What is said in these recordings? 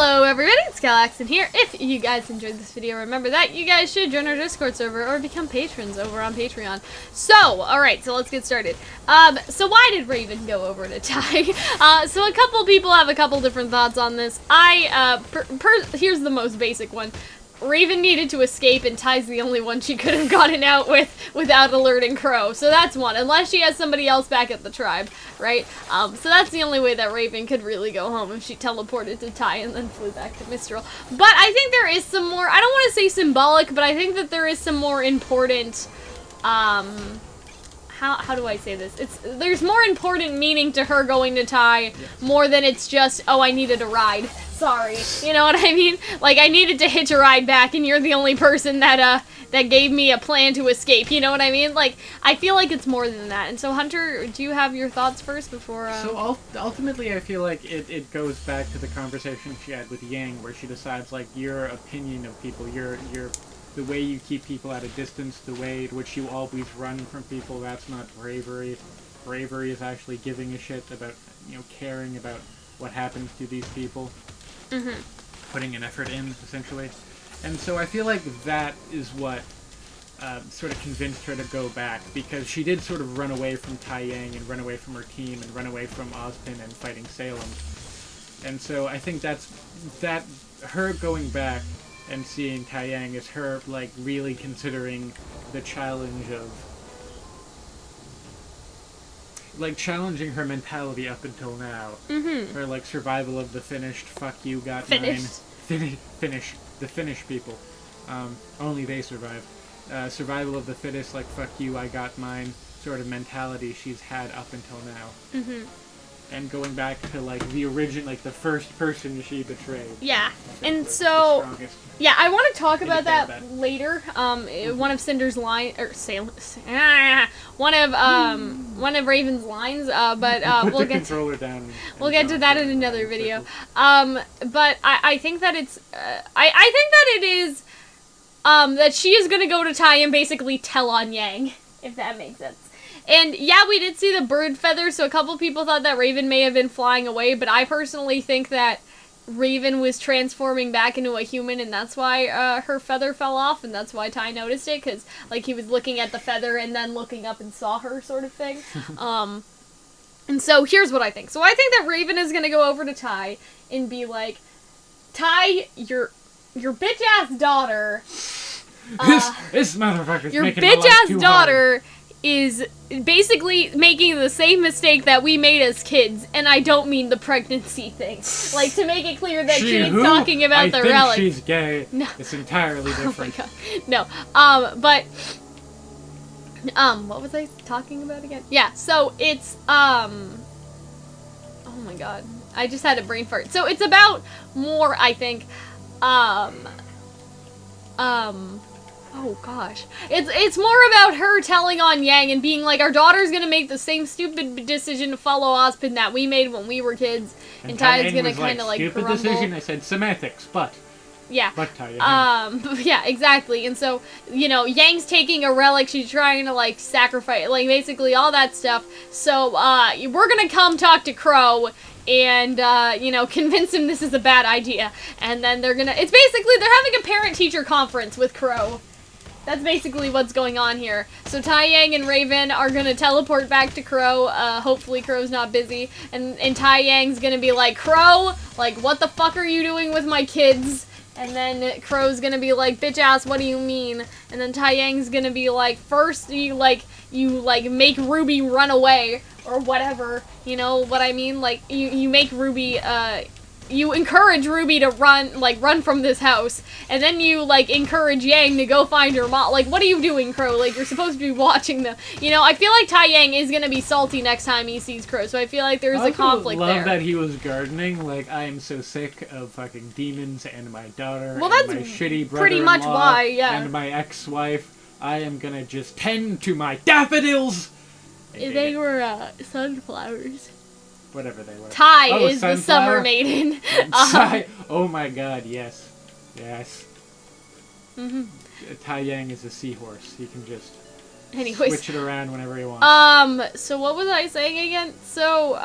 Hello everybody, it's Calxiyn here. If you guys enjoyed this video, remember that you guys should join our Discord server or become patrons over on Patreon. So, alright, so let's get started. So why did Raven go over to Ty? So a couple people have a couple different thoughts on this. Here's the most basic one. Raven needed to escape, and Ty's the only one she could have gotten out with without alerting Crow. So that's one, unless she has somebody else back at the tribe, right? So that's the only way that Raven could really go home, if she teleported to Ty and then flew back to Mistral. But I think there is some more, I don't want to say symbolic, but I think that there is some more important, how do I say this? There's more important meaning to her going to Ty, yes, more than it's just, oh, I needed a ride. Sorry. You know what I mean? Like, I needed to hitch a ride back, and you're the only person that gave me a plan to escape. You know what I mean? Like, I feel like it's more than that. And so, Hunter, do you have your thoughts first before... So, ultimately, I feel like it goes back to the conversation she had with Yang, where she decides, like, your opinion of people, the way you keep people at a distance, the way in which you always run from people, that's not bravery. Bravery is actually giving a shit about, caring about what happens to these people. Mm-hmm. Putting an effort in, essentially. And so I feel like that is what sort of convinced her to go back, because she did sort of run away from Tai Yang and run away from her team and run away from Ozpin and fighting Salem. And so I think that her going back and seeing Tai Yang is her, like, really considering the challenge of, like, challenging her mentality up until now. Mm-hmm. Her, like, survival of the finished, fuck you, got finished. Mine. Finish. The Finnish people. Only they survive. Survival of the fittest, like, fuck you, I got mine sort of mentality she's had up until now. Mm-hmm. And going back to, like, the origin, like, the first person she betrayed. Yeah, and so, yeah, I want to talk about that later. One of Cinder's lines, or one of Raven's lines, but we'll get to that in another video. But I think that it's, I think that it is, that she is gonna go to Tai and basically tell on Yang, if that makes sense. And yeah, we did see the bird feathers, so a couple people thought that Raven may have been flying away, but I personally think that Raven was transforming back into a human, and that's why her feather fell off, and that's why Ty noticed it, because, like, he was looking at the feather and then looking up and saw her, sort of thing. And so here's what I think. So I think that Raven is going to go over to Ty and be like, Ty, your bitch-ass daughter... this motherfucker's your making my life too bitch-ass daughter... is basically making the same mistake that we made as kids, and I don't mean the pregnancy thing. Like, to make it clear that she's talking about the relic. I think she's gay. No. It's entirely different. Oh my god. No. What was I talking about again? Yeah, so it's, oh my god. I just had a brain fart. So it's about more, I think, oh gosh. It's more about her telling on Yang and being like, our daughter's gonna make the same stupid decision to follow Ozpin that we made when we were kids, and Ty's gonna kinda like stupid grumble. Decision, I said semantics, but... Yeah. But Ty, yeah, exactly. And so, Yang's taking a relic, she's trying to, like, sacrifice, like, basically all that stuff. So, we're gonna come talk to Crow and, convince him this is a bad idea. And then they're basically, they're having a parent-teacher conference with Crow. That's basically what's going on here. So Tai Yang and Raven are gonna teleport back to Crow. Hopefully Crow's not busy. And Tai Yang's gonna be like, Crow, like, what the fuck are you doing with my kids? And then Crow's gonna be like, bitch ass, what do you mean? And then Tai Yang's gonna be like, first you make RWBY run away, or whatever. You know what I mean? Like, you make RWBY, you encourage RWBY to run from this house, and then you, like, encourage Yang to go find her mom. Like, what are you doing, Crow? Like, you're supposed to be watching them. I feel like Tai Yang is gonna be salty next time he sees Crow, so I feel like there's a conflict there. I love that he was gardening. Like, I am so sick of fucking demons and my daughter and that's my shitty brother-in-law pretty much why, yeah. And my ex-wife. I am gonna just tend to my daffodils! They were, sunflowers. Whatever they were. Tai is the summer maiden. Oh my god, yes. Yes. Mm-hmm. Tai Yang is a seahorse. He can just switch it around whenever he wants. So what was I saying again? So,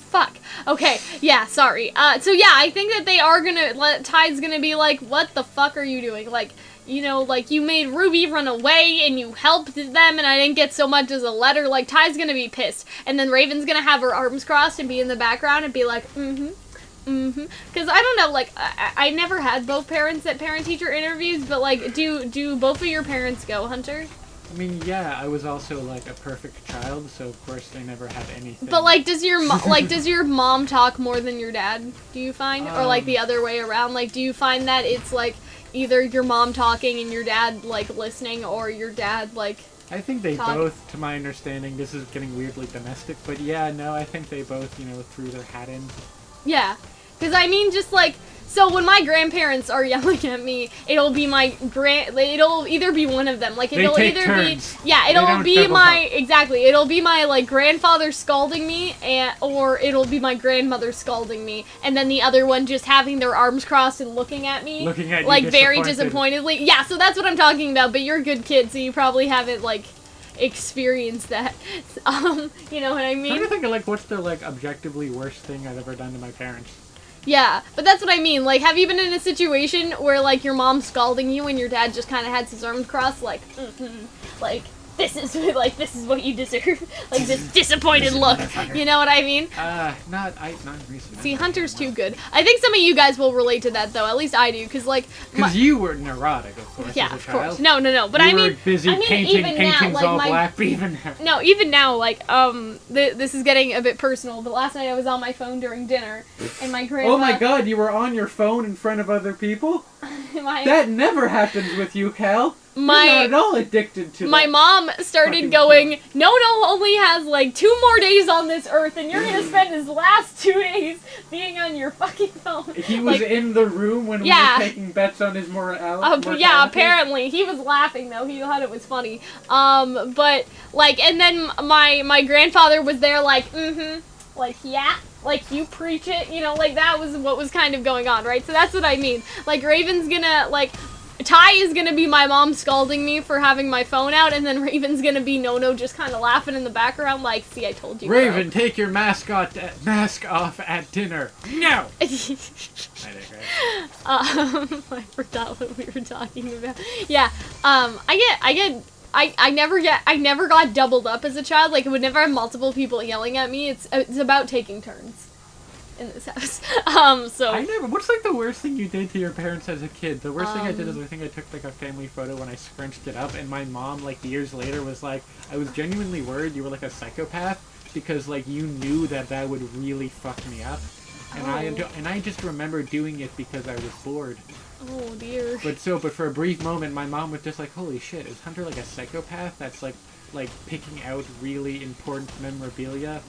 fuck. Okay, yeah, sorry. So yeah, I think that they are gonna, Ty's gonna be like, what the fuck are you doing? Like, you know, like, you made Ruby run away, and you helped them, and I didn't get so much as a letter. Like, Ty's gonna be pissed. And then Raven's gonna have her arms crossed and be in the background and be like, because I don't know, like, I never had both parents at parent-teacher interviews, but, like, do both of your parents go, Hunter? I mean, yeah, I was also, like, a perfect child, so of course they never had anything. But, like, does your mom talk more than your dad, do you find? Or, like, the other way around? Like, do you find that it's, like, either your mom talking and your dad, like, listening, or your dad, like, I think they both, to my understanding, this is getting weirdly domestic, but yeah, no, I think they both, you know, threw their hat in. Yeah. Because, I mean, just, like, so when my grandparents are yelling at me, it'll be it'll either be one of them. Like, it'll they take either turns. be, yeah, it'll be it'll be my, like, grandfather scalding me, or it'll be my grandmother scalding me, and then the other one just having their arms crossed and looking at me. Looking at you like, very disappointedly. Yeah, so that's what I'm talking about, but you're a good kid, so you probably haven't, like, experienced that. You know what I mean? I'm trying to think of, like, what's the, like, objectively worst thing I've ever done to my parents. Yeah, but that's what I mean. Like, have you been in a situation where, like, your mom's scalding you and your dad just kind of had his arms crossed, like, like, this is what you deserve, like, this disappointed look, you know what I mean? Not recently. See, Hunter's too good. I think some of you guys will relate to that, though, at least I do, because, like... Because you were neurotic, of course, yeah, as a of child. course. No, but you were busy painting paintings now, like, all black, even now. No, even now, like, this is getting a bit personal, but last night I was on my phone during dinner, and my grandma... Oh my god, you were on your phone in front of other people? That never happens with you, Cal. You're not at all addicted to my mom started going, no only has, like, 2 more days on this earth, and you're gonna spend his last 2 days being on your fucking phone. He was, like, in the room when we were taking bets on his morality? Yeah, apparently. He was laughing, though. He thought it was funny. But, like, and then my grandfather was there, like, like, yeah. Like, you preach it, you know, like, that was what was kind of going on, right? So that's what I mean. Like, Raven's gonna, like... Ty is gonna be my mom scalding me for having my phone out, and then Raven's gonna be No just kind of laughing in the background, like, see, I told you. Raven, take your mask off at dinner. No! I forgot what we were talking about. Yeah, I never got doubled up as a child. Like, I would never have multiple people yelling at me. It's about taking turns in this house. So what's, like, the worst thing you did to your parents as a kid? The worst thing I did is I think I took, like, a family photo when I scrunched it up, and my mom, like, years later was like, I was genuinely worried you were, like, a psychopath, because, like, you knew that would really fuck me up. And I just remember doing it because I was bored. Oh dear. But for a brief moment, my mom was just like, holy shit, is Hunter, like, a psychopath that's, like picking out really important memorabilia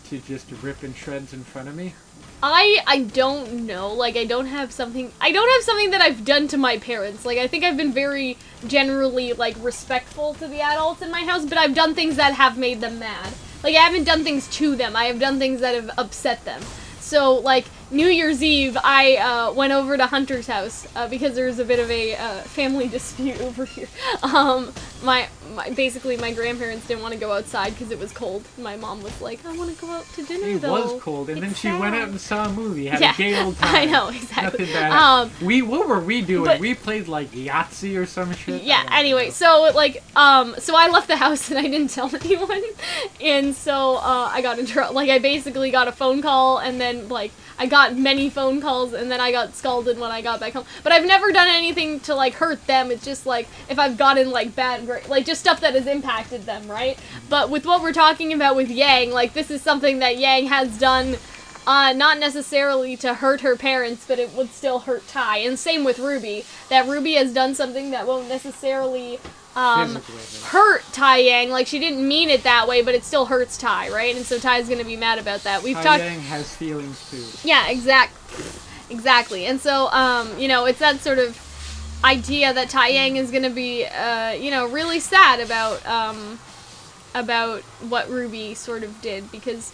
to just rip in shreds in front of me? I don't know. Like, I don't have something that I've done to my parents. Like, I think I've been very generally, like, respectful to the adults in my house, but I've done things that have made them mad. Like, I haven't done things to them. I have done things that have upset them. So, like, New Year's Eve, I went over to Hunter's house because there was a bit of a family dispute over here. Basically, my grandparents didn't want to go outside because it was cold. My mom was like, I want to go out to dinner, though. It was cold, and then she went out and saw a movie, had a gay old time. I know, exactly. Nothing bad. What were we doing? We played, like, Yahtzee or some shit? Yeah, anyway, so, like, so I left the house and I didn't tell anyone, and so, I got in trouble. Like, I basically got a phone call, and then, like, I got many phone calls, and then I got scalded when I got back home. But I've never done anything to, like, hurt them. It's just, like, if I've gotten, like, like, just stuff that has impacted them, right? But with what we're talking about with Yang, like, this is something that Yang has done, not necessarily to hurt her parents, but it would still hurt Ty. And same with RWBY, that RWBY has done something that won't necessarily hurt Tai Yang. Like, she didn't mean it that way, but it still hurts Tai, right? And so Tai's gonna be mad about that. Tai Yang has feelings too. Yeah, exactly. And so, you know, it's that sort of idea that Tai Yang is gonna be, you know, really sad about what RWBY sort of did, because,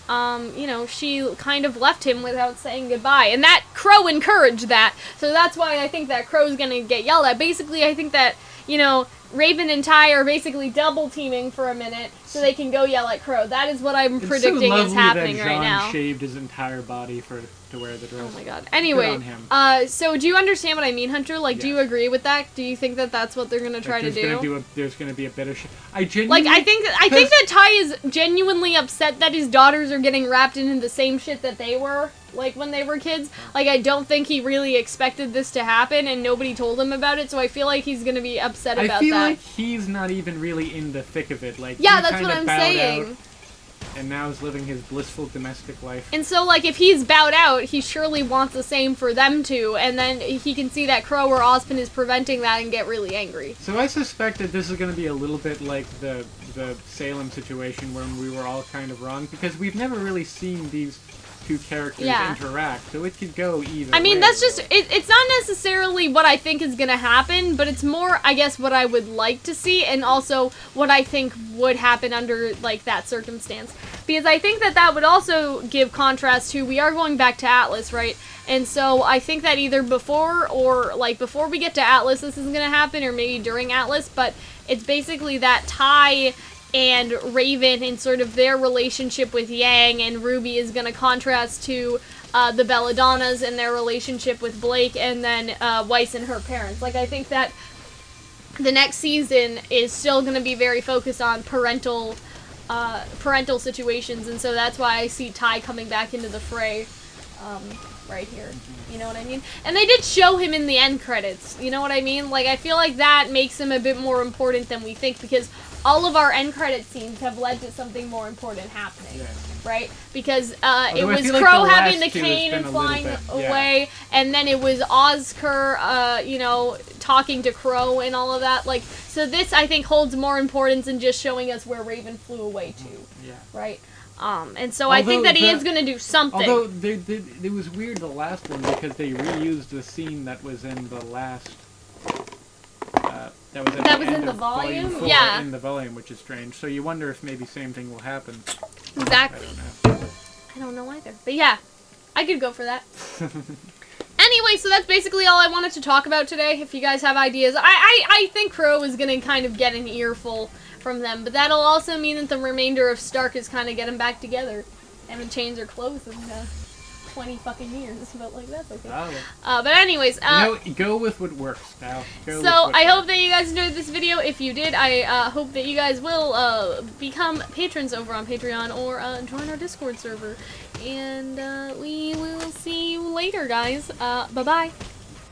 you know, she kind of left him without saying goodbye. And that Crow encouraged that. So that's why I think that Crow's gonna get yelled at. Basically, I think that, you know, Raven and Ty are basically double teaming for a minute so they can go yell at Crow. That is what I'm predicting is happening that right now. Shaved his entire body to wear the dress. Oh my god. Anyway, so do you understand what I mean, Hunter? Like, do you agree with that? Do you think that that's what they're gonna try to do? There's gonna be a bit of I genuinely... Like, I think that Ty is genuinely upset that his daughters are getting wrapped into the same shit that they were, like, when they were kids. Like, I don't think he really expected this to happen, and nobody told him about it, so I feel like he's gonna be upset about that. I feel like he's not even really in the thick of it. Like, yeah, that's what I'm saying. And now is living his blissful domestic life. And so, like, if he's bowed out, he surely wants the same for them too, and then he can see that Crow or Ozpin is preventing that and get really angry. So I suspect that this is going to be a little bit like the Salem situation when we were all kind of wrong, because we've never really seen these two characters interact, so it could go either I mean, way, that's just, it's not necessarily what I think is gonna happen, but it's more, I guess, what I would like to see, and also what I think would happen under, like, that circumstance. Because I think that that would also give contrast to, we are going back to Atlas, right? And so I think that either before or, like, before we get to Atlas this is gonna happen, or maybe during Atlas, but it's basically that Ty and Raven and sort of their relationship with Yang and RWBY is going to contrast to the Belladonnas and their relationship with Blake, and then Weiss and her parents. Like, I think that the next season is still going to be very focused on parental situations, and so that's why I see Ty coming back into the fray right here. You know what I mean? And they did show him in the end credits. You know what I mean? Like, I feel like that makes him a bit more important than we think, because all of our end credit scenes have led to something more important happening, right? Because it was Crow having the cane and flying away, and then it was Oscar, you know, talking to Crow and all of that. Like, so this, I think, holds more importance than just showing us where Raven flew away to, right? And so I think that he is going to do something. Although, it was weird, the last one, because they reused the scene that was in the last... that was in the volume? Yeah. In the volume, which is strange. So you wonder if maybe same thing will happen. Exactly. I don't know either. But yeah, I could go for that. Anyway, so that's basically all I wanted to talk about today. If you guys have ideas, I think Crow is going to kind of get an earful from them. But that'll also mean that the remainder of Stark is kind of getting back together. They haven't changed their clothes in 20 fucking years, but like, that's okay. But anyways, you know, go with what works now. So I hope that you guys enjoyed this video. If you did, I hope that you guys will become patrons over on Patreon, or join our Discord server. And we will see you later, guys. Bye-bye.